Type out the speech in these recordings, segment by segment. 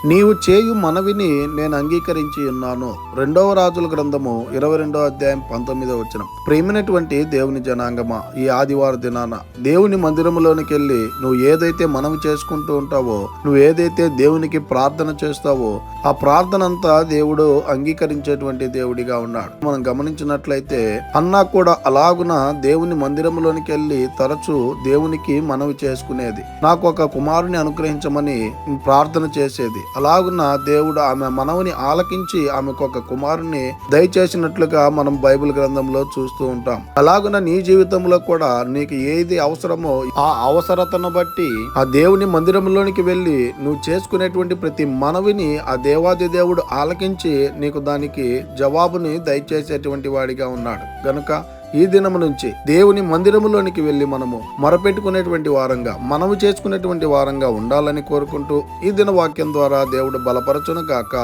నీవు చేయు మనవిని నేను అంగీకరించి ఉన్నాను. 2వ రాజుల గ్రంథము 22వ అధ్యాయం 19వ వచనం. ప్రేమైనటువంటి దేవుని జనాంగమా, ఈ ఆదివార దినాన దేవుని మందిరములోనికి వెళ్ళి నువ్వు ఏదైతే మనవి చేసుకుంటూ ఉంటావో, నువ్వు ఏదైతే దేవునికి ప్రార్థన చేస్తావో, ఆ ప్రార్థన అంతా దేవుడు అంగీకరించేటువంటి దేవుడిగా ఉన్నాడు. మనం గమనించినట్లయితే అన్నా కూడా అలాగున దేవుని మందిరములోనికి వెళ్ళి తరచూ దేవునికి మనవి చేసుకునేది. నాకు ఒక కుమారుని అనుగ్రహించమని ప్రార్థన చేసేది. అలాగున దేవుడు ఆమె మనవిని ఆలకించి ఆమెకు ఒక కుమారుని దయచేసినట్లుగా మనం బైబిల్ గ్రంథంలో చూస్తూ ఉంటాం. అలాగున నీ జీవితంలో కూడా నీకు ఏది అవసరమో ఆ అవసరతను బట్టి ఆ దేవుని మందిరంలోనికి వెళ్ళి నువ్వు చేసుకునేటువంటి ప్రతి మనవిని ఆ దేవాది దేవుడు ఆలకించి నీకు దానికి జవాబుని దయచేసేటువంటి వాడిగా ఉన్నాడు. గనుక ఈ దినము నుంచి దేవుని మందిరములోనికి వెళ్ళి మనము మొరపెట్టుకునేటువంటి వారంగా, మనము చేసుకునేటువంటి వారంగా ఉండాలని కోరుకుంటూ ఈ దిన వాక్యం ద్వారా దేవుడు బలపరచును గాక.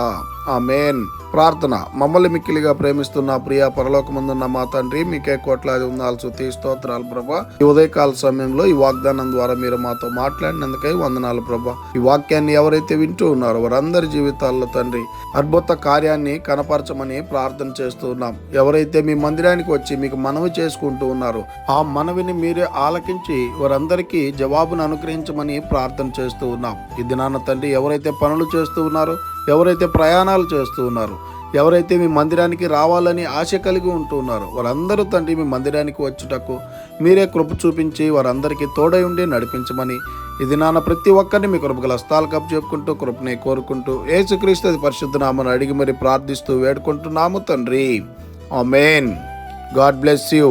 ఆమేన్. ప్రార్థన. మమ్మల్ని మిక్కిలిగా ప్రేమిస్తున్న ప్రియ పరలోకమందున్న మా తండ్రి, మీకే కోట్లాది వందనాలు, స్తుతి స్తోత్రాలు ప్రభా. ఈ ఉదయకాల సమయంలో ఈ వాగ్దానం ద్వారా మీరు మాతో మాట్లాడినందుకై వందనాలు ప్రభా. ఈ వాక్యాన్ని ఎవరైతే వింటూ ఉన్నారో వారందరి జీవితాల్లో తండ్రి అద్భుత కార్యాన్ని కనపరచమని ప్రార్థన చేస్తూ ఉన్నాం. ఎవరైతే మీ మందిరానికి వచ్చి మీకు మనవి చేసుకుంటూ ఉన్నారో ఆ మనవిని మీరే ఆలకించి వారందరికీ జవాబును అనుగ్రహించమని ప్రార్థన చేస్తూ ఉన్నాం. ఈ దినాన తండ్రి ఎవరైతే పనులు చేస్తూ ఉన్నారో, ఎవరైతే ప్రయాణాలు చేస్తూ ఉన్నారు, ఎవరైతే మీ మందిరానికి రావాలని ఆశ కలిగి ఉంటూ ఉన్నారో వారందరూ తండ్రి మీ మందిరానికి వచ్చుటకు మీరే కృప చూపించి వారందరికీ తోడై ఉండి నడిపించమని ఈ దినాన ప్రతి ఒక్కరిని మీ కృపగల హస్తాలు కప్పు చెప్పుకుంటూ కృపని కోరుకుంటూ యేసుక్రీస్తు పరిశుద్ధ నామమున అడిగి మరి ప్రార్థిస్తూ వేడుకుంటున్నాము తండ్రి. ఆమేన్. God bless you.